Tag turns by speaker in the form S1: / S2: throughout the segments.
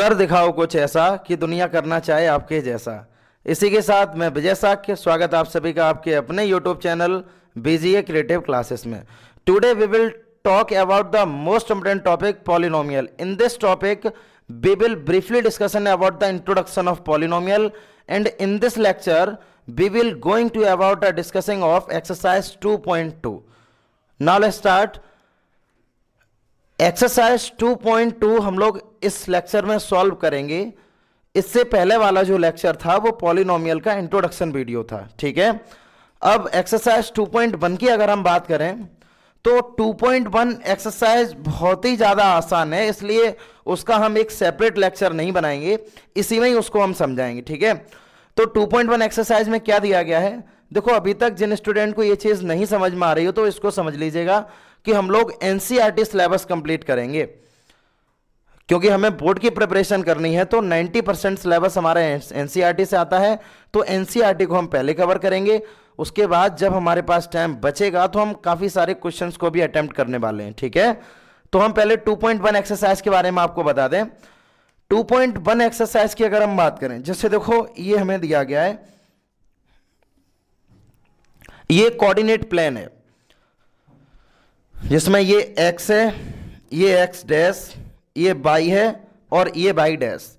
S1: कर दिखाओ कुछ ऐसा कि दुनिया करना चाहे आपके जैसा। इसी के साथ मैं विजय साक्य, स्वागत आप सभी का आपके अपने YouTube channel BGA creative classes में। Today we will talk about the most important topic, polynomial. In this topic we will briefly discussion about the introduction of polynomial, and in this lecture we will going to about a discussing of exercise 2.2. now let's start exercise 2.2 हम लोग इस lecture में solve करेंगे। इससे पहले वाला जो lecture था वो पॉलिनोमियल का इंट्रोडक्शन वीडियो था, ठीक है। अब एक्सरसाइज 2.1 की अगर हम बात करें तो 2.1 एक्सरसाइज बहुत ही ज़्यादा आसान है, इसलिए उसका हम एक सेपरेट लेक्चर नहीं बनाएंगे, इसी में ही उसको हम समझाएंगे, ठीक है। तो 2.1 एक्सरसाइज में क्या दिया गया है, देखो अभी तक जिन स्टूडेंट को ये चीज़ नहीं समझ में आ रही हो तो इसको समझ लीजिएगा कि हम लोग एनसीईआरटी सिलेबस कंप्लीट करेंगे, क्योंकि हमें बोर्ड की प्रिपरेशन करनी है। तो 90% सिलेबस हमारा एनसीईआरटी से आता है, तो एनसीईआरटी को हम पहले कवर करेंगे। उसके बाद जब हमारे पास टाइम बचेगा तो हम काफ़ी सारे क्वेश्चंस को भी अटेम्प्ट करने वाले हैं, ठीक है। तो हम पहले 2.1 एक्सरसाइज के बारे में आपको बता दें। 2.1 एक्सरसाइज की अगर हम बात करें, जैसे देखो ये हमें दिया गया है, ये कोऑर्डिनेट प्लेन है जिसमें ये एक्स है, ये एक्स डैश, ये बाई है और ये बाई डैश।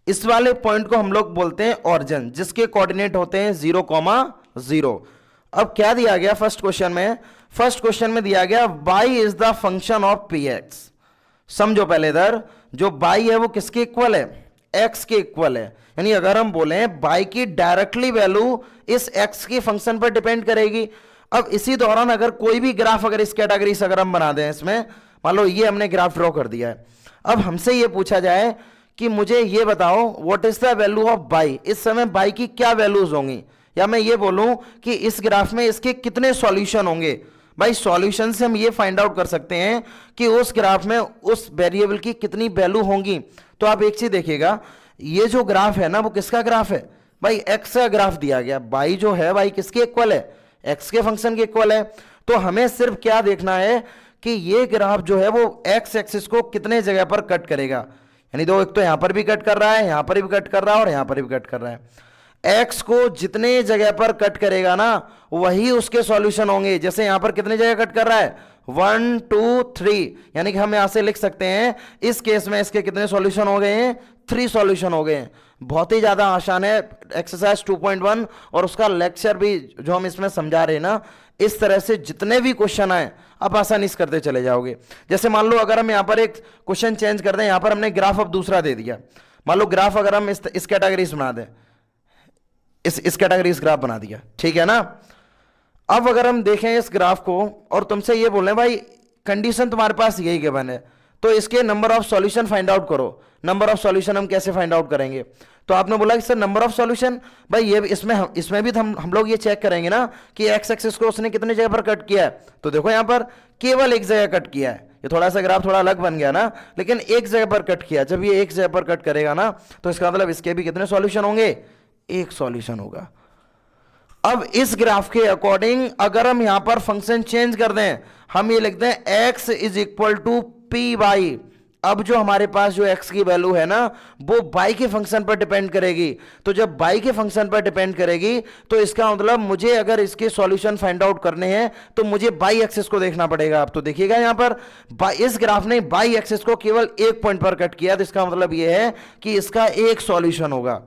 S1: इस वाले पॉइंट को हम लोग बोलते हैं ऑरिजिन, जिसके कोऑर्डिनेट होते हैं 0,0। अब क्या दिया गया फर्स्ट क्वेश्चन में दिया गया y is the function of P x. समझो पहले इधर जो y है वो किसके इक्वल है, x के इक्वल है। यानी अगर हम बोले y की डायरेक्टली वैल्यू इस x के फंक्शन पर डिपेंड करेगी। अब इसी दौरान अगर कोई भी ग्राफ अगर इस कैटेगरी से अगर हम बना दें, इसमें मान लो ये हमने ग्राफ ड्रॉ कर दिया है। अब हमसे ये पूछा जाए कि मुझे ये बताओ what is the value of y, इस समय y की क्या वैल्यूज होंगी, या मैं ये बोलूं कि इस ग्राफ में इसके कितने सॉल्यूशन होंगे। भाई सॉल्यूशन से हम ये फाइंड आउट कर सकते हैं कि उस ग्राफ में उस वेरिएबल की कितनी वैल्यू होंगी। तो आप एक चीज देखिएगा, ये जो ग्राफ है ना वो किसका ग्राफ है, भाई x का ग्राफ दिया गया। y जो है भाई किसके इक्वल है, x के फंक्शन के इक्वल है। तो हमें सिर्फ क्या देखना है कि ये ग्राफ जो है वो x एक्सिस को कितने जगह पर कट करेगा। यानी दो, एक तो यहां पर भी कट कर रहा है, यहां पर भी कट कर रहा है और यहां पर भी कट कर रहा है। x को जितने जगह पर कट करेगा ना वही उसके सॉल्यूशन होंगे। जैसे यहां पर कितने जगह कट कर रहा है, 1 2 3, यानी कि हम यहां से लिख सकते हैं इस केस में इसके कितने सॉल्यूशन हो गए हैं, 3 सॉल्यूशन हो गए हैं। बहुत ही ज्यादा आसान है एक्सरसाइज 2.1, और उसका लेक्चर भी जो हम इसमें समझा रहे हैं ना, इस तरह से जितने भी क्वेश्चन आए आप आसानी से करते चले जाओगे। जैसे मान लो अगर हम यहां पर एक क्वेश्चन चेंज कर दें, यहां पर हमने ग्राफ अब दूसरा दे दिया। मान लो ग्राफ अगर हम इस कैटेगरी से बना दें, इस कैटेगरी से ग्राफ बना दिया, ठीक है ना। अब अगर हम देखें इस ग्राफ को और तुमसे ये बोल रहे हैं भाई कंडीशन तुम्हारे पास यही गिवन है, तो इसके number of solution find out करो। नंबर ऑफ सॉल्यूशन हम कैसे फाइंड आउट करेंगे, तो आपने बोला कि सर नंबर ऑफ सॉल्यूशन, भाई ये इसमें भी हम लोग ये चेक करेंगे ना कि एक्स एक्सिस को उसने कितने जगह पर कट किया है। तो देखो यहां पर केवल एक जगह कट किया है, ये थोड़ा सा ग्राफ थोड़ा अलग बन गया ना, लेकिन एक जगह पर कट किया। जब ये एक जगह पर कट करेगा ना तो इसका मतलब इसके भी कितने सॉल्यूशन होंगे, एक सॉल्यूशन होगा। अब इस ग्राफ के अकॉर्डिंग अगर हम यहां पर फंक्शन चेंज कर दें, हम ये लिखते हैं x is equal to P Y. अब जो हमारे पास जो x की वैल्यू है ना वो y के फंक्शन पर डिपेंड करेगी। तो जब y के फंक्शन पर डिपेंड करेगी तो इसका मतलब मुझे अगर इसके सॉल्यूशन फाइंड आउट करने हैं तो मुझे y एक्सिस को देखना पड़ेगा। आप तो देखिएगा यहां पर इस ग्राफ ने y एक्सिस को केवल एक पॉइंट पर कट किया, तो इसका मतलब यह है कि इसका एक सॉल्यूशन होगा।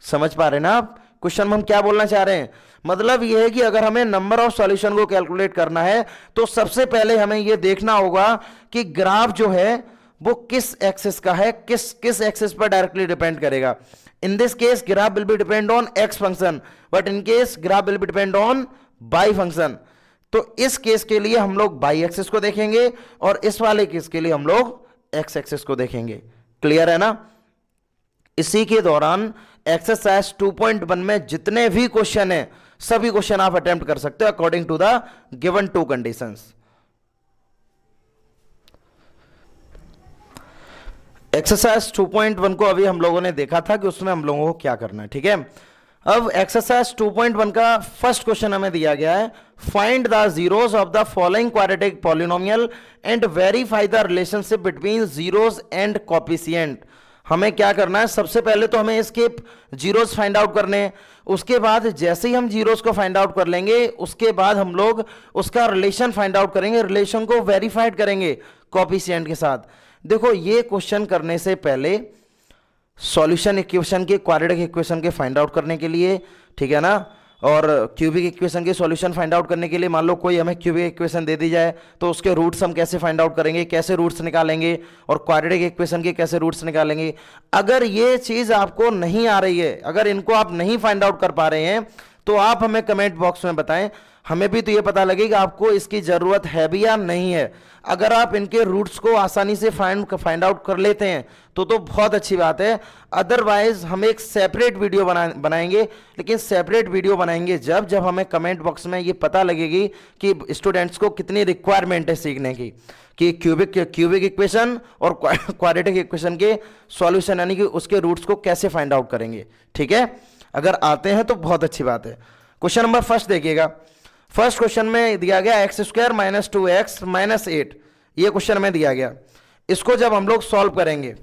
S1: समझ पा रहे ना आप क्वेश्चन में हम क्या बोलना चाह रहे हैं, मतलब यह है कि अगर हमें नंबर ऑफ सॉल्यूशन को कैलकुलेट करना है तो सबसे पहले हमें यह देखना होगा कि ग्राफ जो है वो किस एक्सिस का है, किस एक्सिस पर डायरेक्टली डिपेंड करेगा। In this case graph will be depend on x function, but in case graph will be depend on by function. तो इस केस के लिए हम लोग बाई एक्सिस को देखेंगे और इस वाले केस के लिए हम लोग एक्स एक्सिस को देखेंगे। क्लियर है ना। इसी के दौरान एक्सरसाइज 2.1 में जितने भी क्वेश्चन हैं सभी क्वेश्चन आप अटेम्प्ट कर सकते हो according to the given 2 conditions. Exercise 2.1 को अभी हम लोगों ने देखा था कि उसमें हम लोगों को क्या करना है, ठीक है। अब एक्सरसाइज 2.1 का फर्स्ट क्वेश्चन हमें दिया गया है, find the zeros of the following quadratic polynomial and verify the relationship between zeros and coefficient. हमें क्या करना है, सबसे पहले तो हमें इसके जीरोस फाइंड आउट करने हैं। उसके बाद जैसे ही हम जीरोस को फाइंड आउट कर लेंगे, उसके बाद हम लोग उसका रिलेशन फाइंड आउट करेंगे, रिलेशन को वेरीफाइड करेंगे कोएफिशिएंट के साथ। देखो ये क्वेश्चन करने से पहले सॉल्यूशन इक्वेशन के, क्वाड्रेटिक इक्वेशन के फाइंड आउट करने के लिए, ठीक है ना, और क्यूबिक इक्वेशन के सॉल्यूशन फाइंड आउट करने के लिए, मान लो कोई हमें क्यूबिक इक्वेशन दे दी जाए तो उसके रूट्स हम कैसे फाइंड आउट करेंगे, कैसे रूट्स निकालेंगे, और क्वाड्रेटिक इक्वेशन के कैसे रूट्स निकालेंगे। अगर ये चीज आपको नहीं आ रही है, अगर इनको आप नहीं फाइंड आउट कर पा रहे हैं, तो आप हमें कमेंट बॉक्स में बताएं, हमें भी तो ये पता लगे कि आपको इसकी जरूरत है भी या नहीं है। अगर आप इनके रूट्स को आसानी से फाइंड आउट कर लेते हैं तो बहुत अच्छी बात है। अदरवाइज हम एक सेपरेट वीडियो बनाएंगे, लेकिन सेपरेट वीडियो बनाएंगे जब हमें कमेंट बॉक्स में ये पता लगेगी कि स्टूडेंट्स को कितनी रिक्वायरमेंट है सीखने की, कि क्यूबिक इक्वेशन और क्वाड्रेटिक इक्वेशन के सॉल्यूशन यानी कि उसके रूट्स को कैसे फाइंड आउट करेंगे। ठीक है, अगर आते हैं तो बहुत अच्छी बात है। क्वेश्चन नंबर फर्स्ट देखिएगा। फर्स्ट क्वेश्चन में दिया गया x square minus 2x minus 8, ये क्वेश्चन में दिया गया। इसको जब हम लोग सॉल्व करेंगे,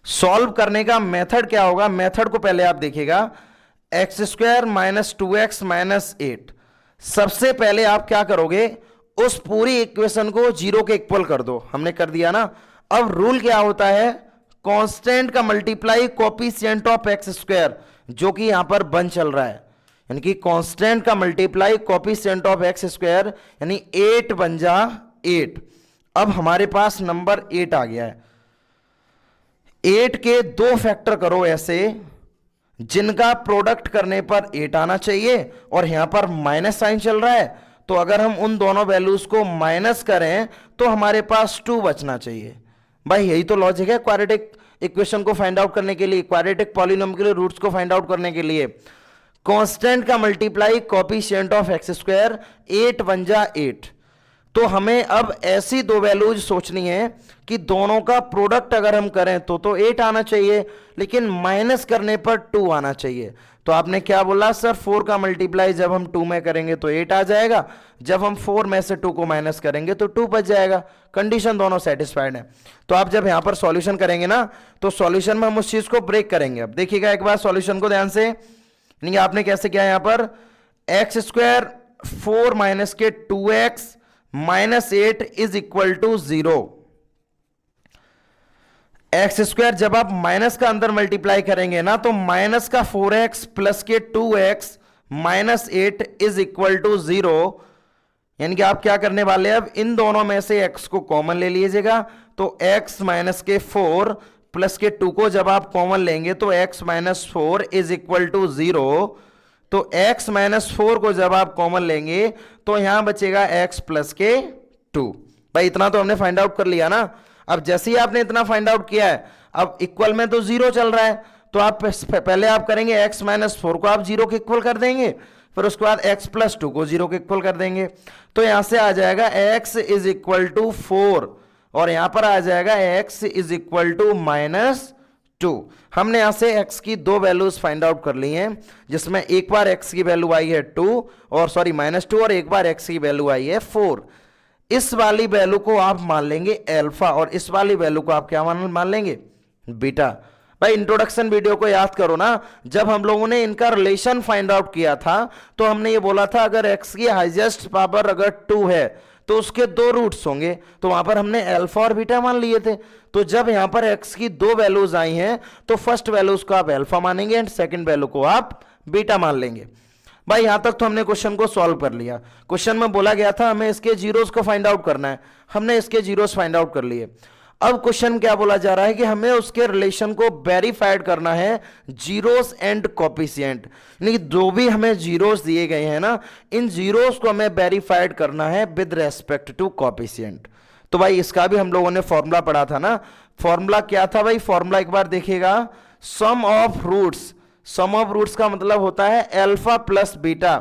S1: सॉल्व करने का मेथड क्या होगा, मेथड को पहले आप देखिएगा। X square minus 2x minus 8, सबसे पहले आप क्या करोगे, उस पूरी इक्वेशन को जीरो के इक्वल कर दो। हमने कर दिया ना। अब रूल क्या होता है, कांस्टेंट का multiply coefficient of x square, जो कि यहां पर बन चल रहा है, यानी कि कांस्टेंट का multiply coefficient of x square, यानी 8 बन जा 8। अब हमारे पास नंबर 8 आ गया है। 8 के दो फैक्टर करो ऐसे जिनका प्रोडक्ट करने पर 8 आना चाहिए, और यहां पर माइनस साइन चल रहा है, तो अगर हम उन दोनों वैल्यूज को माइनस करें तो हमारे पास 2 बचना चाहिए। भाई यही तो लॉजिक है क्वाड्रेटिक इक्वेशन को फाइंड आउट करने के लिए, क्वाड्रेटिक पॉलिनोमियल के लिए रूट्स को फाइंड आउट करने के लिए। कांस्टेंट का multiply coefficient of x square, 8 बन जा 8। तो हमें अब ऐसी दो वैल्यूज सोचनी है कि दोनों का प्रोडक्ट अगर हम करें तो 8 आना चाहिए, लेकिन माइनस करने पर 2 आना चाहिए। तो आपने क्या बोला सर, 4 का मल्टीप्लाई जब हम 2 में करेंगे तो 8 आ जाएगा, जब हम 4 में से 2 को माइनस करेंगे तो 2 बच जाएगा। कंडीशन दोनों सेटिस्फाइड है। तो आप जब यहां पर सॉल्यूशन करेंगे ना, तो सॉल्यूशन में हम उस चीज को ब्रेक करेंगे। अब देखिएगा एक बार सॉल्यूशन को ध्यान से, नहीं आपने कैसे किया, यहां पर एक्स स्क्वायर 4 माइनस के 2x minus 8 is equal to 0। X square जब आप माइनस का अंदर मल्टीप्लाई करेंगे ना, तो माइनस का 4x प्लस के 2x minus 8 is equal to 0। यानी कि आप क्या करने वाले हैं, अब इन दोनों में से x को कॉमन ले लीजिएगा, तो x माइनस के 4 प्लस के 2 को जब आप कॉमन लेंगे तो x minus 4 is equal to 0। तो x माइनस 4 को जब आप कॉमन लेंगे तो यहां बचेगा x प्लस के 2। भाई इतना तो हमने फाइंड आउट कर लिया ना। अब जैसे ही आपने इतना फाइंड आउट किया है, अब इक्वल में तो 0 चल रहा है, तो आप पहले आप करेंगे x माइनस 4 को आप 0 के इक्वल कर देंगे, फिर उसके बाद x प्लस 2 को 0 के इक्वल कर देंगे। तो यहां से आ जाएगा x इज इक्वल टू 4, और यहां पर आ जाएगा x is equal to minus 2। हमने यहां से x की दो वैल्यूज फाइंड आउट कर ली हैं, जिसमें एक बार x की वैल्यू आई है 2 और सॉरी माइनस 2, और एक बार x की वैल्यू आई है 4। इस वाली वैल्यू को आप मान लेंगे अल्फा, और इस वाली वैल्यू को आप क्या मान लेंगे, बीटा। भाई इंट्रोडक्शन वीडियो को याद करो ना, जब हम लोगों ने इनका रिलेशन फाइंड आउट किया था तो हमने ये बोला था अगर x की हाईएस्ट पावर अगर 2 है तो उसके दो रूट्स होंगे, तो वहां पर हमने अल्फा और बीटा मान लिए थे। तो जब यहां पर x की दो वैल्यूज आई हैं तो फर्स्ट वैल्यूज को आप अल्फा मानेंगे एंड सेकंड वैल्यू को आप बीटा मान लेंगे। भाई यहां तक तो हमने क्वेश्चन को सॉल्व कर लिया। क्वेश्चन में बोला गया था हमें इसके जीरोस को फाइंड आउट करना है, हमने इसके जीरोस फाइंड आउट कर लिए। अब क्वेश्चन क्या बोला जा रहा है कि हमें उसके रिलेशन को वेरीफाइड करना है जीरोस एंड कोएफिशिएंट, यानी जो भी हमें जीरोस दिए गए हैं ना, इन जीरोस को हमें वेरीफाइड करना है विद रेस्पेक्ट टू कोएफिशिएंट। तो भाई इसका भी हम लोगों ने फॉर्मूला पढ़ा था ना। फॉर्मूला क्या था भाई, फॉर्मूला एक बार देखिएगा, sum of roots. Sum of roots का मतलब होता है alpha plus beta.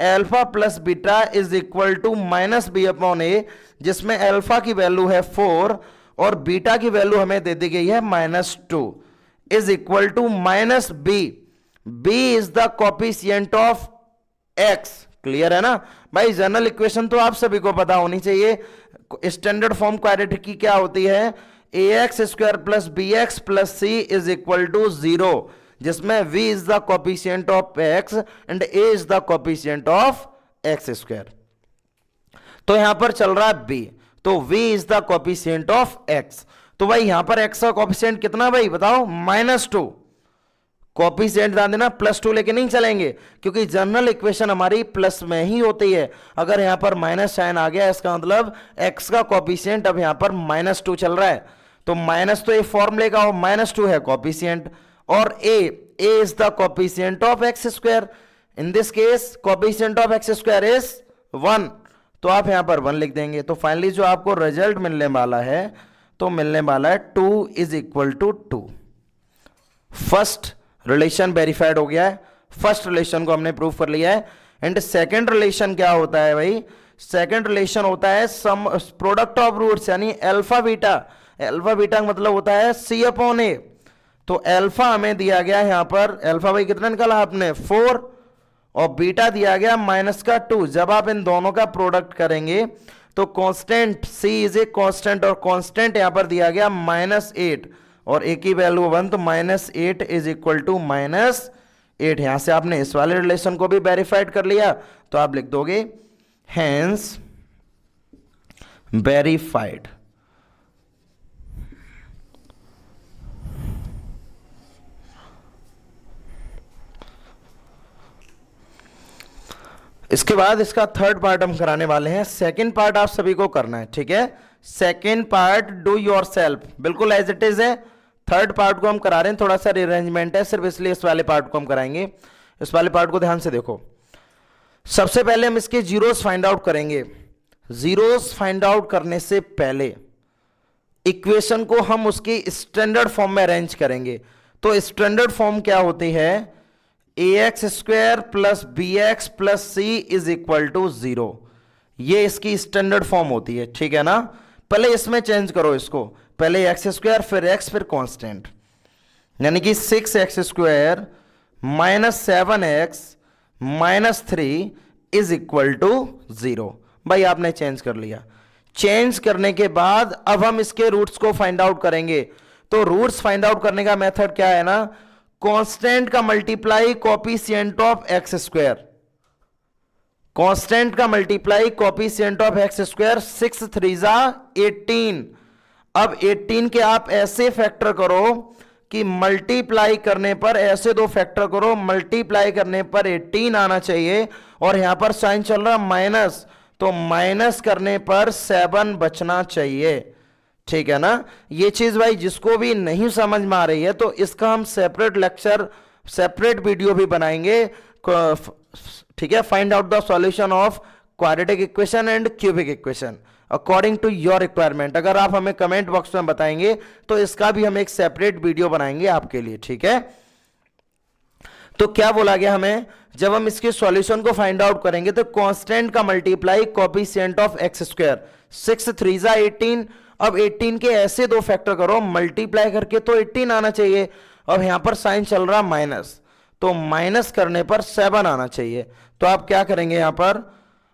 S1: Alpha plus beta is equal to minus b upon a, जिसमें अल्फा की वैल्यू है 4 और बीटा की वैल्यू हमें दे दी गई है -2, is equal to minus b. B is the coefficient of x. Clear है ना भाई। जनरल इक्वेशन तो आप सभी को पता होनी चाहिए। स्टैंडर्ड फॉर्म क्वाड्रेटिक की क्या होती है, ax square plus bx plus c is equal to 0, जिसमें v is the coefficient of x and a is the coefficient of x square. तो यहां पर चल रहा है b, तो v is the coefficient of x। तो भाई यहां पर x का कोफिशिएंट कितना भाई बताओ, -2। कोफिशिएंट ध्यान देना, +2 लेके नहीं चलेंगे, क्योंकि जनरल इक्वेशन हमारी प्लस में ही होती है। अगर यहां पर माइनस साइन आ गया, इसका मतलब x का कोफिशिएंट अब यहां पर -2 चल रहा है, तो माइनस तो ये फॉर्मूले का -2 है कोफिशिएंट, और a is the coefficient of x square. In this case coefficient of x square is 1, तो आप यहां पर 1 लिख देंगे। तो फाइनली जो आपको रिजल्ट मिलने वाला है, तो मिलने वाला है 2 is equal to 2। First relation verified हो गया है, फर्स्ट रिलेशन को हमने प्रूव कर लिया है। एंड सेकंड रिलेशन क्या होता है भाई, सेकंड रिलेशन होता है सम प्रोडक्ट ऑफ रूट्स, यानी अल्फा बीटा। अल्फा बीटा का मतलब होता है c/a। तो अल्फा हमें दिया गया है यहां पर, अल्फा भाई कितना निकाला आपने 4, और बीटा दिया गया -2। जब आप इन दोनों का प्रोडक्ट करेंगे तो constant c is a constant, और कांस्टेंट यहां पर दिया गया -8, और a की वैल्यू 1, तो -8 इज इक्वल टू -8। यहां से आपने इस वाले रिलेशन को भी वेरीफाइड कर लिया, तो आप लिख दोगे हेंस वेरीफाइड। इसके बाद इसका थर्ड पार्ट हम कराने वाले हैं। सेकंड पार्ट आप सभी को करना है, ठीक है। सेकंड पार्ट डू योरसेल्फ, बिल्कुल एज इट इज है। थर्ड पार्ट को हम करा रहे हैं, थोड़ा सा रिअरेंजमेंट है सिर्फ, इसलिए इस वाले पार्ट को हम कराएंगे। इस वाले पार्ट को ध्यान से देखो। सबसे पहले हम इसके जीरोस फाइंड आउट करेंगे। जीरोस फाइंड आउट करने से पहले इक्वेशन को हम उसकी स्टैंडर्ड फॉर्म में अरेंज करेंगे। तो स्टैंडर्ड फॉर्म क्या होती है, ax square plus bx plus c is equal to 0। ये इसकी स्टैंडर्ड फॉर्म होती है, ठीक है ना। पहले इसमें चेंज करो इसको, पहले x स्क्वायर फिर x फिर कांस्टेंट, यानी कि 6x square minus 7x minus 3 is equal to 0। भाई आपने चेंज कर लिया। चेंज करने के बाद अब हम इसके रूट्स को फाइंड आउट करेंगे। तो रूट्स फाइंड आउट करने का मेथड क्या है ना, कांस्टेंट का multiply coefficient of x square, constant का multiply coefficient of x square, 6 3 जा 18। अब 18 के आप ऐसे फैक्टर करो कि मल्टीप्लाई करने पर ऐसे दो फैक्टर करो, मल्टीप्लाई करने पर 18 आना चाहिए, और यहां पर साइन चल रहा माइनस, तो माइनस करने पर 7 बचना चाहिए, ठीक है ना। ये चीज भाई जिसको भी नहीं समझ में आ रही है तो इसका हम सेपरेट लेक्चर, सेपरेट वीडियो भी बनाएंगे, ठीक है। Find out the solution of quadratic equation and cubic equation according to your requirement. अगर आप हमें कमेंट बॉक्स में बताएंगे तो इसका भी हम एक सेपरेट वीडियो बनाएंगे आपके लिए, ठीक है। तो क्या बोला गया हमें, जब हम इसके सॉल्यूशन को फाइंड आउट करेंगे तो कांस्टेंट का multiply coefficient of x square, 6 3 जा 18। अब 18 के ऐसे दो फैक्टर करो मल्टीप्लाई करके, तो 18 आना चाहिए। अब यहां पर साइन चल रहा माइनस, तो माइनस करने पर 7 आना चाहिए। तो आप क्या करेंगे, यहां पर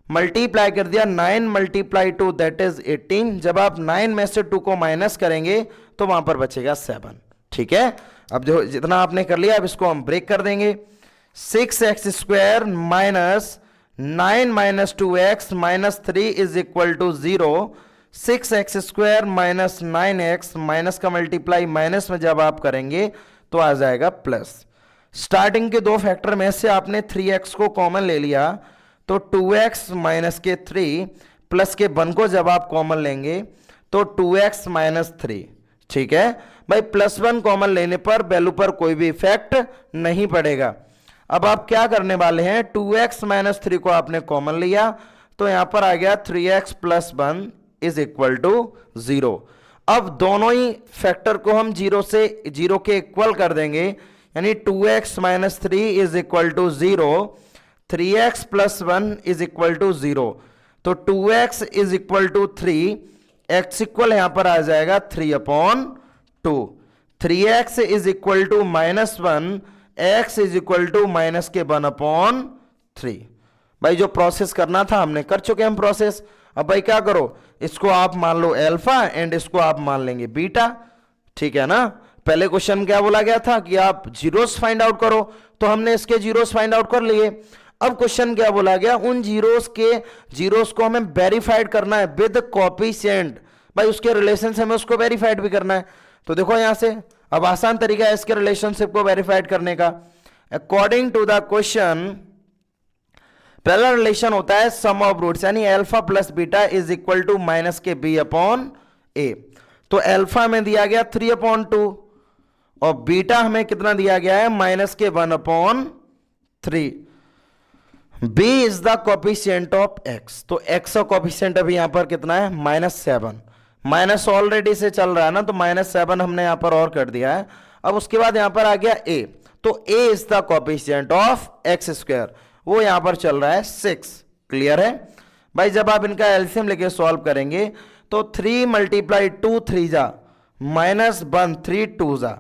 S1: मल्टीप्लाई कर दिया, 9 मल्टीप्लाई 2 दैट इज 18। जब आप 9 में से 2 को माइनस करेंगे तो वहां पर बचेगा 7, ठीक है। अब जो जितना आपने कर लिया अब इसको हम ब्रेक कर देंगे। 6x square minus 9 minus 2x minus 3 is equal to 0। 6x square minus 9x, minus का मल्टीप्लाई माइनस में जब आप करेंगे तो आ जाएगा प्लस। स्टार्टिंग के दो फैक्टर में से आपने 3x को कॉमन ले लिया, तो 2x माइनस के 3 प्लस के 1 को जब आप कॉमन लेंगे तो 2x माइनस 3, ठीक है भाई। +1 कॉमन लेने पर वैल्यू पर कोई भी इफेक्ट नहीं पड़ेगा। अब आप क्या करने वाले हैं, 2x माइनस 3 को आपने कॉमन लिया, तो यहां पर आ गया 3x plus 1 is equal to 0। अब दोनों ही फैक्टर को हम 0 से 0 के इक्वल कर देंगे, यानी 2x minus 3 is equal to 0, 3x plus 1 is equal to 0। तो 2x is equal to 3, x equal यहां पर आ जाएगा 3/2। 3x is equal to minus 1, x is equal to minus के 1/3। भाई जो प्रोसेस करना था हमने कर चुके हम प्रोसेस। अब भाई क्या करो, इसको आप मान लो अल्फा एंड इसको आप मान लेंगे बीटा, ठीक है ना। पहले क्वेश्चन क्या बोला गया था कि आप जीरोस फाइंड आउट करो, तो हमने इसके जीरोस फाइंड आउट कर लिए। अब क्वेश्चन क्या बोला गया, उन जीरोस को हमें वेरीफाइड करना है विद कोएफिशिएंट, भाई उसके रिलेशन से हमें उसको वेरीफाइड भी करना है। तो देखो यहां से अब आसान तरीका है इसके रिलेशनशिप को वेरीफाइड करने का। अकॉर्डिंग टू द क्वेश्चन, पहला रिलेशन होता है सम ऑफ रूट्स, यानी alpha plus beta is equal to minus के बी अपॉन ए। तो अल्फा में दिया गया 3/2 और बीटा हमें कितना दिया गया है, माइनस के 1/3। b is the coefficient of x, तो x का कोएफिशिएंट अभी यहां पर कितना है, -7। माइनस ऑलरेडी से चल रहा है ना, तो -7 हमने यहां पर और कर दिया है। अब उसके बाद यहां पर आ गया a, तो a is the coefficient of x², वो यहां पर चल रहा है 6। क्लियर है भाई। जब आप इनका एलसीएम लेके सॉल्व करेंगे तो 3 × 2 3 जा, -1 3 2 जा,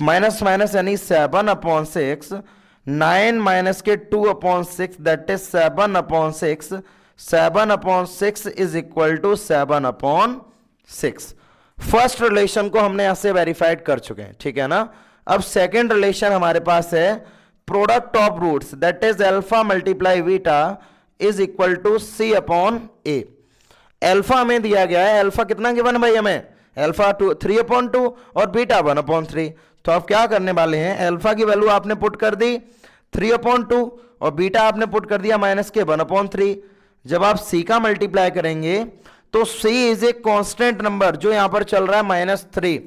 S1: माइनस माइनस यानी 7/6, 9 माइनस के 2/6 that is 7/6, 7/6 is equal to 7/6। First relation को हमने यहां से वेरीफाइड कर चुके हैं, ठीक है ना। अब सेकेंड रिलेशन हमारे पास है product of roots that is alpha multiply beta is equal to c/a। Alpha में दिया गया है, अल्फा कितना गिवन भाई हमें, अल्फा 3/2 और बीटा 1/3। तो आप क्या करने वाले हैं, अल्फा की वैल्यू आपने पुट कर दी 3/2 और बीटा आपने पुट कर दिया माइनस के 1/3। जब आप c का मल्टीप्लाई करेंगे तो c is a constant number जो यहां पर चल रहा है -3,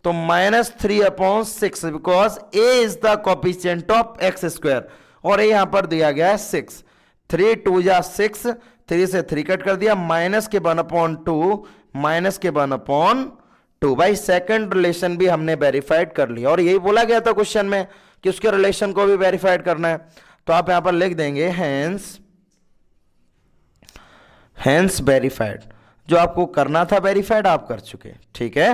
S1: तो -3/6 because a is the coefficient of x², और a यहां पर दिया गया है 6। 3 2 जा 6, 3 से 3 कट कर दिया, माइनस के 1/2, माइनस के 1/2। भाई सेकंड रिलेशन भी हमने वेरीफाइड कर लिया, और यही बोला गया था क्वेश्चन में कि उसके रिलेशन को भी वेरीफाइड करना है। तो आप यहां पर लिख देंगे हेंस वेरीफाइड, जो आपको करना था वेरीफाइड आप कर चुके, ठीक है।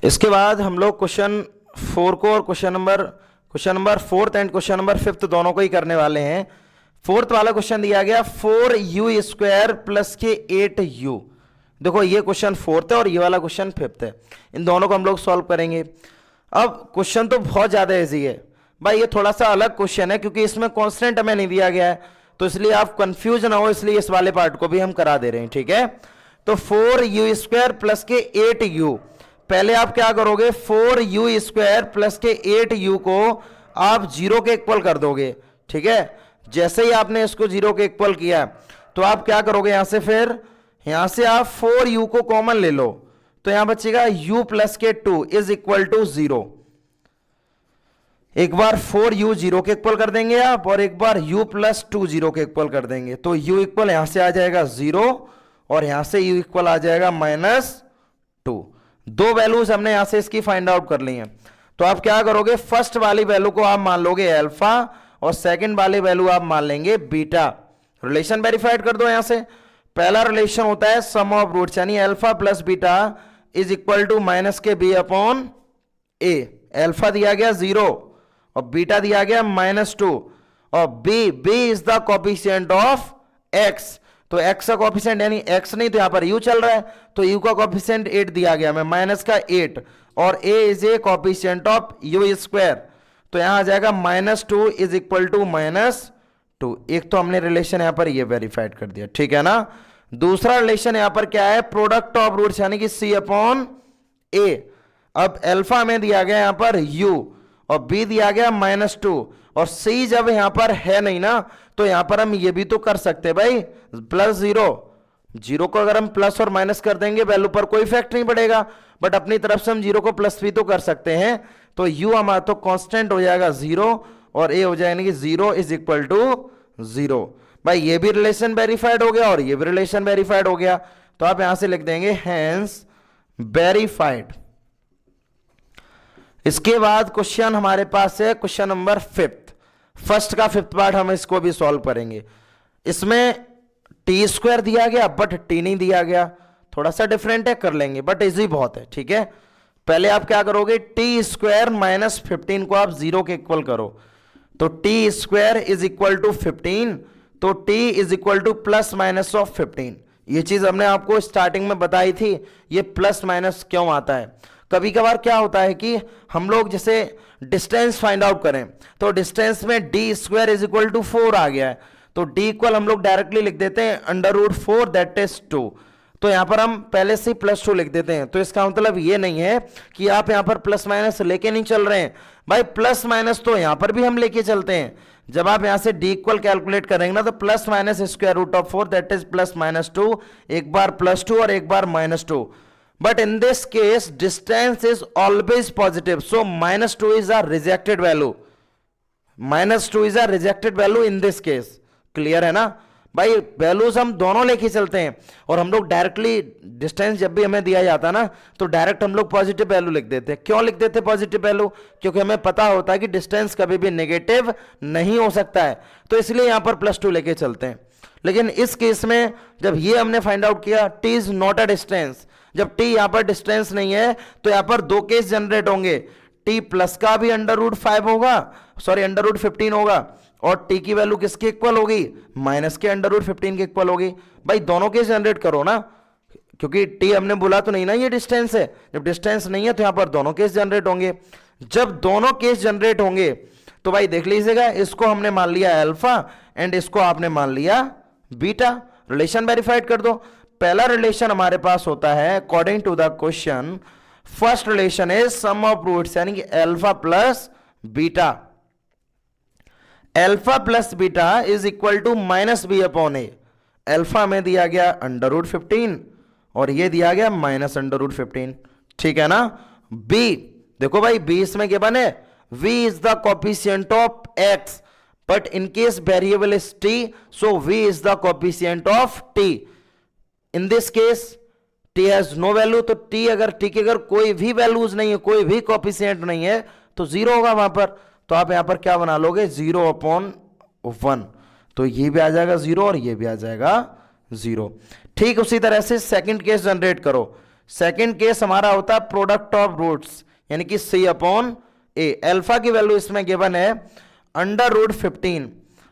S1: इसके बाद हम लोग क्वेश्चन 4 को और question number 4th and question number 5th दोनों को ही करने वाले हैं। 4th वाला क्वेश्चन दिया गया 4u² प्लस के 8u। देखो ये क्वेश्चन 4th है और ये वाला क्वेश्चन 5th है, इन दोनों को हम लोग सॉल्व करेंगे। अब क्वेश्चन तो बहुत ज्यादा इजी है भाई, ये थोड़ा सा अलग क्वेश्चन है क्योंकि इसमें कांस्टेंट हमें नहीं दिया गया है, तो इसलिए आप कंफ्यूज ना हो, इसलिए इस वाले पार्ट को भी हम करा दे रहे हैं, ठीक है। तो 4u² प्लस के 8u, पहले आप क्या करोगे, 4u² प्लस के 8u को आप 0 के इक्वल कर दोगे, ठीक है। जैसे ही आपने इसको 0 के इक्वल किया तो आप क्या करोगे, यहां से फिर यहां से आप 4u को कॉमन ले लो, तो यहां बचेगा u प्लस के 2 इज इक्वल टू 0। एक बार 4u 0 के इक्वल कर देंगे आप, और एक बार u प्लस 2 0 के इक्वल कर देंगे, तो u इक्वल यहां से आ जाएगा 0 और यहां से u इक्वल आ जाएगा -2। दो वैल्यूज हमने यहां से इसकी फाइंड आउट कर ली हैं। तो आप क्या करोगे, फर्स्ट वाली वैल्यू को आप मान लोगे अल्फा और सेकंड वाली वैल्यू आप मान लेंगे बीटा। रिलेशन वेरीफाइड कर दो। यहां से पहला रिलेशन होता है सम ऑफ रूट्स, यानी alpha plus beta is equal to minus के b अपॉन a। अल्फा दिया गया 0 और बीटा दिया गया -2, और b is the coefficient of x। तो x का कोएफिशिएंट यानी x नहीं तो यहां पर u चल रहा है, तो u का कोएफिशिएंट 8 दिया गया हमें, माइनस का 8, और a is a coefficient of u², तो यहां आ जाएगा -2 इज इक्वल टू -2। एक तो हमने रिलेशन यहां पर ये वेरीफाइड कर दिया, ठीक है ना। दूसरा रिलेशन यहां पर क्या है, प्रोडक्ट ऑफ रूट्स यानी कि c/a। अब अल्फा में दिया गया यहां पर u और b दिया गया -2, और c जब यहां पर है नहीं ना, तो यहां पर हम ये भी तो कर सकते हैं भाई, +0 को अगर हम प्लस और माइनस कर देंगे वैल्यू पर कोई इफेक्ट नहीं पड़ेगा, बट अपनी तरफ से हम 0 को प्लस भी तो कर सकते हैं। तो u हमारा तो कांस्टेंट हो जाएगा 0 और a हो जाएगा कि 0 इज इक्वल टू 0। भाई ये भी रिलेशन वेरीफाइड हो गया और ये भी रिलेशन वेरीफाइड हो गया, तो आप यहां से लिख देंगे हेंस वेरीफाइड। इसके बाद क्वेश्चन हमारे पास है क्वेश्चन नंबर 5th। फर्स्ट का 5th पार्ट हम इसको भी सॉल्व करेंगे। इसमें t² दिया गया बट t नहीं दिया गया, थोड़ा सा डिफरेंट है, कर लेंगे बट इजी बहुत है, ठीक है। पहले आप क्या करोगे, t² - 15 को आप 0 के इक्वल करो, तो t square is equal to 15, तो t is equal to plus minus of 15। ये चीज हमने आपको स्टार्टिंग में बताई थी, ये प्लस माइनस क्यों आता है। कभी कभार क्या होता है कि हम लोग जैसे डिस्टेंस फाइंड आउट करें, तो डिस्टेंस में d square is equal to 4 आ गया है, तो डी इक्वल हम लोग डायरेक्टली लिख देते हैं अंडर रूट 4 दैट इज 2। तो यहां पर हम पहले से प्लस 2 लिख देते हैं। तो इसका मतलब ये नहीं है कि आप यहां पर प्लस माइनस लेके नहीं चल रहे हैं भाई, प्लस माइनस तो यहां पर भी हम लेके चलते हैं। जब आप यहां से डी इक्वल कैलकुलेट करेंगे ना, तो plus minus square root of 4 that is plus minus 2, एक बार प्लस 2 और एक बार minus 2। But in this case, distance is always positive. So minus 2 is a rejected value. Minus 2 is a rejected value in this case. Clear है ना भाई, values हम दोनों लेके चलते हैं, और हम लोग डायरेक्टली डिस्टेंस जब भी हमें दिया जाता है ना, तो डायरेक्ट हम लोग पॉजिटिव वैल्यू लिख देते हैं। क्यों लिख देते हैं पॉजिटिव वैल्यू? क्योंकि हमें पता होता है कि डिस्टेंस कभी भी नेगेटिव नहीं हो सकता है, तो इसलिए यहां पर प्लस 2 लेके चलते हैं। लेकिन इस केस में जब ये हमने फाइंड आउट किया T is not a distance, जब टी यहां पर डिस्टेंस नहीं है, तो यहां पर दो केस जनरेट होंगे, टी प्लस का भी अंडर रूट 5 होगा, सॉरी अंडर रूट 15 होगा, और टी की वैल्यू किसके इक्वल होगी? माइनस के अंडर रूट 15 के इक्वल होगी। भाई दोनों केस जनरेट करो ना, क्योंकि टी हमने बोला तो नहीं ना ये डिस्टेंस है, जब डिस्टेंस नहीं है तो यहां पर दोनों केस जनरेट होंगे। जब दोनों केस जनरेट होंगे तो भाई देख लीजिएगा, इसको हमने मान लिया अल्फा एंड इसको आपने मान लिया बीटा। रिलेशन वेरीफाइड कर दो। पहला रिलेशन हमारे पास होता है according to the question, first relation is sum of roots, यानी कि alpha plus beta. Alpha plus beta is equal to minus b upon a. Alpha में दिया गया अंडर रूट 15 और ये दिया गया माइनस अंडर रूट 15, ठीक है ना। बी देखो भाई, बी इसमें गिवन है, v is the coefficient of x, but in case variable is t, so v is the coefficient of t. In this case t has no value, तो t अगर t की अगर कोई भी वैल्यूज नहीं है, कोई भी कोएफिशिएंट नहीं है, तो जीरो होगा वहां पर। तो आप यहां पर क्या बना लोगे? 0/1, तो ये भी आ जाएगा 0 और ये भी आ जाएगा 0। ठीक उसी तरह से सेकंड केस जनरेट करो। सेकंड केस हमारा होता है प्रोडक्ट ऑफ रूट्स, यानी कि c/a। अल्फा की वैल्यू इसमें गिवन है अंडर रूट 15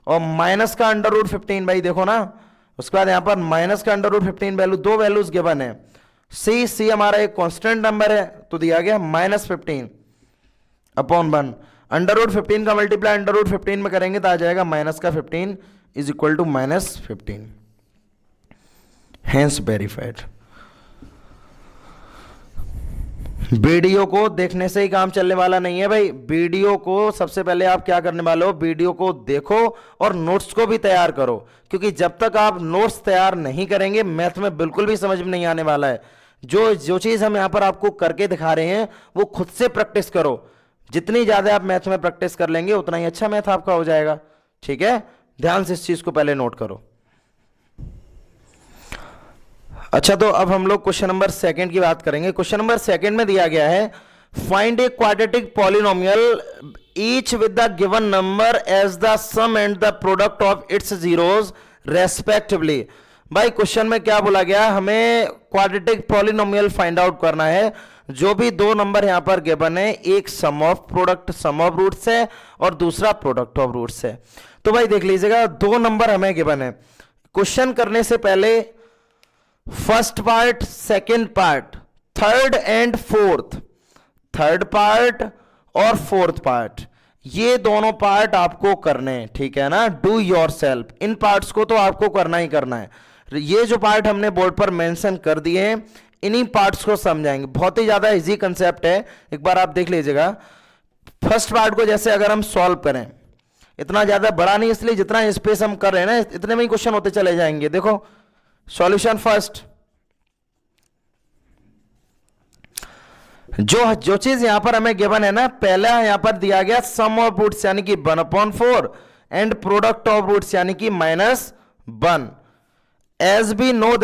S1: और माइनस का अंडर रूट 15, भाई देखो ना, उसके बाद यहां पर माइनस का अंडर रूट 15 वैल्यू, दो वैल्यूज गिवन है। सी हमारा एक कांस्टेंट नंबर है, तो दिया गया -15/1। अंडर रूट 15 का मल्टीप्लाई अंडर रूट 15 में करेंगे तो आ जाएगा माइनस का 15 is equal to -15, hence verified. Video को देखने से ही काम चलने वाला नहीं है भाई, वीडियो को सबसे पहले आप क्या करने वाले हो? वीडियो को देखो और नोट्स को भी तैयार करो, क्योंकि जब तक आप नोट्स तैयार नहीं करेंगे मैथ में बिल्कुल भी समझ में नहीं आने वाला है। जो चीज हम यहां पर आपको करके दिखा रहे हैं वो खुद से प्रैक्टिस करो। जितनी ज्यादा आप मैथ में प्रैक्टिस कर लेंगे उतना ही अच्छा मैथ आपका हो जाएगा, ठीक है। ध्यान से इस चीज को पहले नोट करो। अच्छा, तो अब हम लोग क्वेश्चन नंबर सेकंड की बात करेंगे। क्वेश्चन नंबर सेकंड में दिया गया है find a quadratic polynomial each with the given number as the sum and the product of its zeros respectively. भाई क्वेश्चन में क्या बोला गया? हमें क्वाड्रेटिक पॉलिनोमियल फाइंड आउट करना है। जो भी दो नंबर यहां पर गिवन है, एक sum of product sum of roots है और दूसरा प्रोडक्ट ऑफ रूट्स है। तो भाई देख लीजिएगा, दो नंबर हमें गिवन है। क्वेश्चन करने से पहले first part, second part, third and fourth, third part और फोर्थ पार्ट, ये दोनों पार्ट आपको करने हैं, ठीक है ना। डू योरसेल्फ, इन पार्ट्स को तो आपको करना ही करना है। ये जो पार्ट हमने बोर्ड पर मेंशन कर दिए हैं, इन्हीं पार्ट्स को समझाएंगे। बहुत ही ज्यादा इजी कंसेप्ट है, एक बार आप देख लीजिएगा। फर्स्ट पार्ट को जैसे अगर हम सॉल्व करें, इतना ज्यादा बड़ा नहीं, इसलिए जितना स्पेस हम कर रहे हैं ना, इतने में ही क्वेश्चन होते चले जाएंगे। देखो सॉल्यूशन फर्स्ट, जो चीज यहां पर हमें गिवन है ना, पहला यहां पर दिया गया सम ऑफ रूट्स यानी कि 1/4 एंड प्रोडक्ट ऑफ रूट्स यानी कि -1। As we know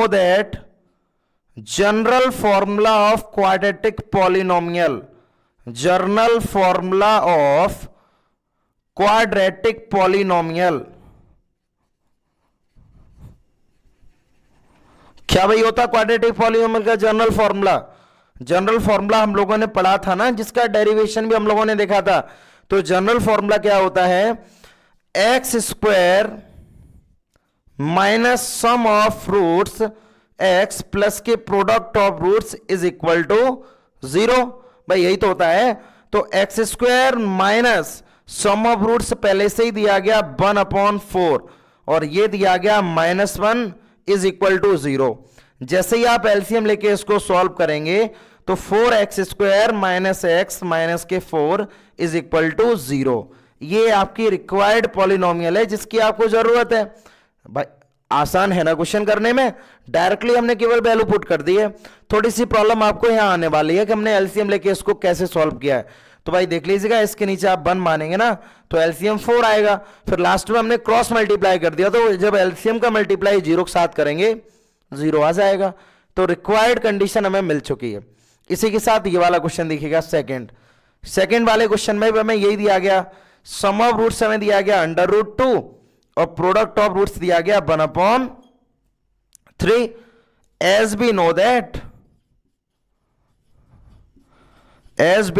S1: that general formula of quadratic polynomial, general formula of quadratic polynomial क्या भाई होता? क्वाड्रेटिक पॉलिनोमियल का जनरल फॉर्मूला, जनरल फॉर्मूला हम लोगों ने पढ़ा था ना, जिसका डेरिवेशन भी हम लोगों ने देखा था। तो जनरल फॉर्मूला क्या होता है, x square minus sum of roots x plus के product of roots is equal to 0। भाई यही तो होता है। तो x square minus sum of roots पहले से ही दिया गया 1/4 और ये दिया गया -1 इज इक्वल टू 0। जैसे ही आप एलसीएम लेके इसको सॉल्व करेंगे तो 4x square minus x minus के 4 इज इक्वल टू 0। ये आपकी रिक्वायर्ड पॉलिनोमियल है जिसकी आपको जरूरत है। भाई आसान है ना क्वेश्चन करने में, डायरेक्टली हमने केवल वैल्यू पुट कर दी है। थोड़ी सी प्रॉब्लम आपको यहां आने वाली है कि हमने एलसीएम लेके इसको कैसे सॉल्व किया है। तो भाई देख लीजिएगा, इसके नीचे आप 1 मानेंगे ना तो एलसीएम 4 आएगा, फिर लास्ट में हमने क्रॉस मल्टीप्लाई कर दिया तो जब एलसीएम का मल्टीप्लाई 0 के साथ करेंगे 0 आ जाएगा। तो रिक्वायर्ड कंडीशन हमें मिल चुकी है। इसी के साथ ये वाला क्वेश्चन देखिएगा, सेकंड वाले क्वेश्चन में भी हमें यही दिया गया, सम ऑफ रूट्स हमें दिया गया √2 और प्रोडक्ट ऑफ रूट्स दिया गया 1/3। as we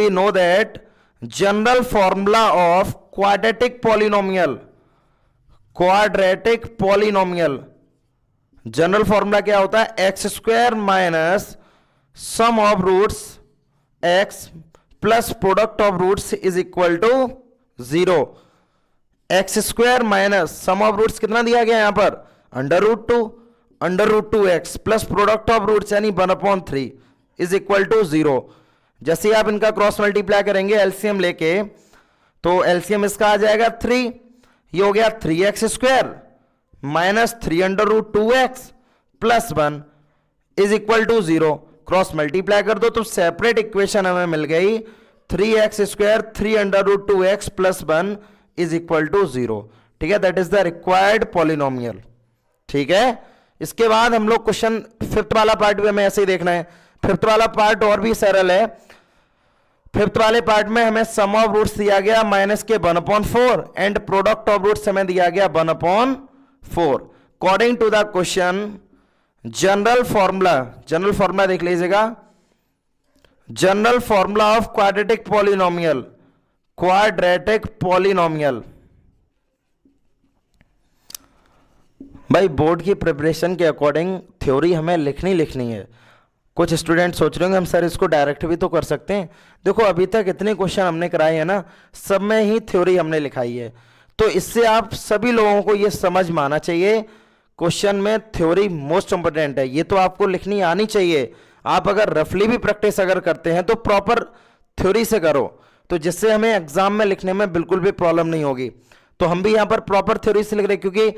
S1: know that general formula of quadratic polynomial general formula क्या होता है, x square minus sum of roots x plus product of roots is equal to 0। X square minus sum of roots कितना दिया गया यहां पर, √2 plus product of roots यानी 1/3 is equal to 0। जैसे आप इनका क्रॉस मल्टीप्लाई करेंगे एलसीएम लेके तो एलसीएम इसका आ जाएगा 3, ये हो गया 3x square minus 3√2x plus 1 is equal to 0। Cross multiply कर दो तो सेपरेट इक्वेशन हमें मिल गई, 3x square 3√2x plus 1 is equal to 0। ठीक है, that is the required polynomial. ठीक है, इसके बाद हम लोग क्वेश्चन फिफ्थ वाला पार्ट भी हमें ऐसे ही देखना है। फिफ्थ वाला पार्ट और भी सरल है। फिफ्थ वाले पार्ट में हमें सम ऑफ रूट्स दिया गया माइनस के 1/4 एंड प्रोडक्ट ऑफ रूट्स हमें दिया गया 1/4। According to the question general formula देख लीजिएगा, general formula of quadratic polynomial. भाई बोर्ड की प्रिपरेशन के अकॉर्डिंग थ्योरी हमें लिखनी है। कुछ स्टूडेंट सोच रहे होंगे हम सर इसको डायरेक्ट भी तो कर सकते हैं। देखो अभी तक इतने क्वेश्चन हमने कराए हैं ना, सब में ही थ्योरी हमने लिखाई है, तो इससे आप सभी लोगों को ये समझ में आना चाहिए क्वेश्चन में थ्योरी मोस्ट इंपोर्टेंट है। ये तो आपको लिखनी आनी चाहिए। आप अगर रफली भी प्रैक्टिस अगर करते हैं तो प्रॉपर थ्योरी से करो, तो जिससे हमें एग्जाम में लिखने में बिल्कुल भी प्रॉब्लम नहीं होगी। तो हम भी यहाँ पर प्रॉपर थ्योरी से लिख रहे हैं, क्योंकि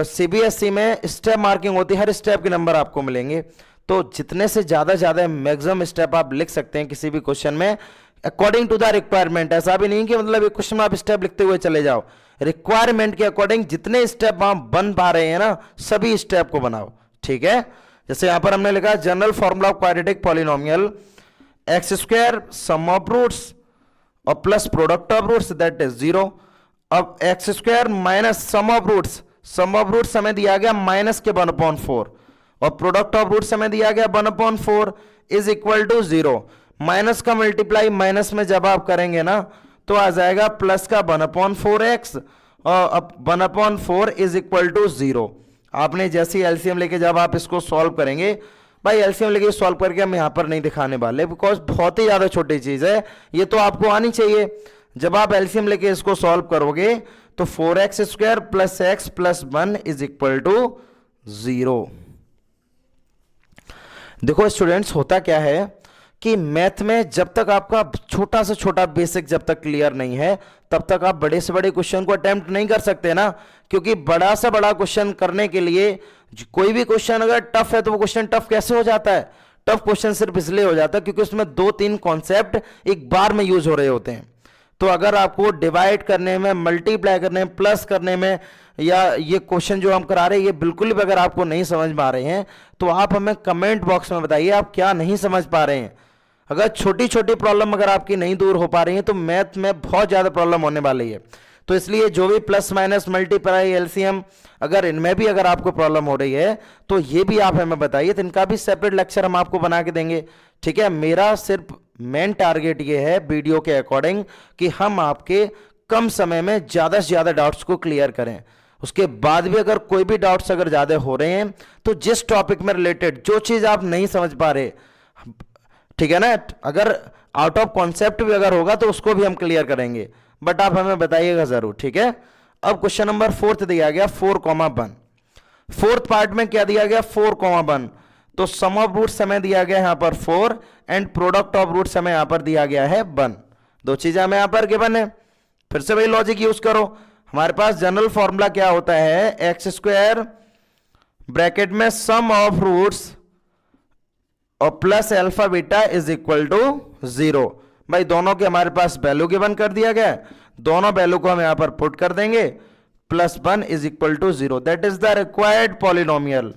S1: सीबीएसई में स्टेप मार्किंग होती है, हर स्टेप के नंबर आपको मिलेंगे। तो जितने से ज़्यादा मैक्सिमम स्टेप आप लिख सकते हैं किसी भी क्वेश्चन में अकॉर्डिंग टू द रिक्वायरमेंट। ऐसा भी नहीं कि मतलब एक क्वेश्चन में आप स्टेप लिखते हुए चले जाओ, रिक्वायरमेंट के अकॉर्डिंग जितने स्टेप आप बन पा रहे हैं ना, सभी स्टेप को बनाओ। ठीक है, जैसे यहां पर हमने लिखा general formula of quadratic polynomial, x square sum of roots और plus product of roots that is 0। अब x square minus sum of roots हमें दिया गया माइनस के 1/4 और प्रोडक्ट ऑफ रूट्स हमें दिया गया 1/4 इज इक्वल टू 0। माइनस का मल्टीप्लाई माइनस में जब आप करेंगे ना तो आ जाएगा प्लस का 1/4x और अब 1/4 इज इक्वल टू 0। आपने जैसी एलसीएम लेके जब आप इसको सॉल्व करेंगे, भाई एलसीएम लेके सॉल्व करके हम यहाँ पर नहीं दिखाने वाले बिकॉज बहुत ही ज़्यादा छोटी चीज़ है, ये तो आपको आनी चाहिए। जब आप एलसीएम लेके इसको सॉल्व करोगे तो 4x square plus x plus 1 is equal to 0। देखो स्टूडेंट्स, होता क्या है कि मैथ में जब तक आपका छोटा से छोटा बेसिक जब तक क्लियर नहीं है तब तक आप बड़े से बड़े क्वेश्चन को अटेम्प्ट नहीं कर सकते ना, क्योंकि बड़ा से बड़ा क्वेश्चन करने के लिए कोई भी क्वेश्चन अगर टफ है तो वो क्वेश्चन टफ कैसे हो जाता है, टफ क्वेश्चन सिर्फ इसलिए हो जाता है क्योंकि उसमें 2-3 कॉन्सेप्ट एक बार में यूज हो रहे होते हैं। तो अगर आपको डिवाइड करने में, मल्टीप्लाई करने में, प्लस करने में, या ये क्वेश्चन जो हम करा रहे हैं ये बिल्कुल भी अगर आपको नहीं समझ में आ रहे हैं तो आप हमें कमेंट बॉक्स में बताइए आप क्या नहीं समझ पा रहे हैं। अगर छोटी छोटी प्रॉब्लम अगर आपकी नहीं दूर हो पा रही है तो मैथ में बहुत ज़्यादा प्रॉब्लम होने वाली है। तो इसलिए जो भी प्लस माइनस मल्टीप्लाई एलसीएम अगर इनमें भी अगर आपको प्रॉब्लम हो रही है तो ये भी आप हमें बताइए, तो इनका भी सेपरेट लेक्चर हम आपको बना के देंगे। ठीक है, मेरा सिर्फ मेन टारगेट ये है वीडियो के अकॉर्डिंग कि हम आपके कम समय में ज्यादा से ज्यादा डाउट्स को क्लियर करें। उसके बाद भी अगर कोई भी डाउट्स अगर ज्यादा हो रहे हैं तो जिस टॉपिक में रिलेटेड जो चीज आप नहीं समझ पा रहे, ठीक है ना, अगर आउट ऑफ कॉन्सेप्ट भी अगर होगा तो उसको भी हम क्लियर करेंगे, बट आप हमें बताइएगा जरूर। ठीक है, अब क्वेश्चन नंबर 4 दिया गया 4,1। फोर्थ पार्ट में क्या दिया गया 4,1, तो सम ऑफ रूट्स हमें दिया गया यहां पर 4 एंड प्रोडक्ट ऑफ रूट्स हमें यहां पर दिया गया है 1। दो चीजें हमें यहां पर गिवन है, फिर से वही लॉजिक यूज करो। हमारे पास जनरल फॉर्मूला क्या होता है, एक्स स्क्वायर ब्रैकेट में सम ऑफ रूट्स और plus alpha beta is equal to 0। भाई दोनों के हमारे पास वैल्यू गिवन कर दिया गया, दोनों वैल्यू को हम यहां पर पुट कर देंगे, +1 is equal to 0, that is the required polynomial.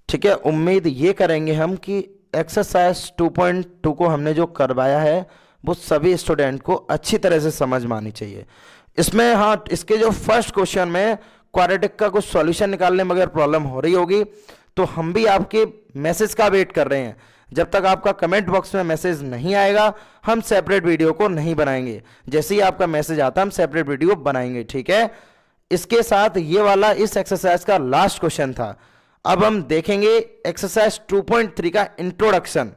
S1: ठीक है, उम्मीद ये करेंगे हम कि एक्सरसाइज 2.2 को हमने जो करवाया है वो सभी स्टूडेंट को अच्छी तरह से समझ में आनी चाहिए। इसमें हाँ, इसके जो फर्स्ट क्वेश्चन में क्वाड्रेटिक का कुछ सॉल्यूशन निकालने में अगर प्रॉब्लम हो रही होगी तो हम भी आपके मैसेज का वेट कर रहे हैं। जब तक आपका कमेंट बॉक्स में मैसेज नहीं आएगा हम सेपरेट वीडियो को नहीं बनाएंगे, जैसे ही आपका मैसेज आता हम सेपरेट वीडियो बनाएंगे। ठीक है, इसके साथ ये वाला इस एक्सरसाइज का लास्ट क्वेश्चन था। अब हम देखेंगे एक्सरसाइज 2.3 का इंट्रोडक्शन।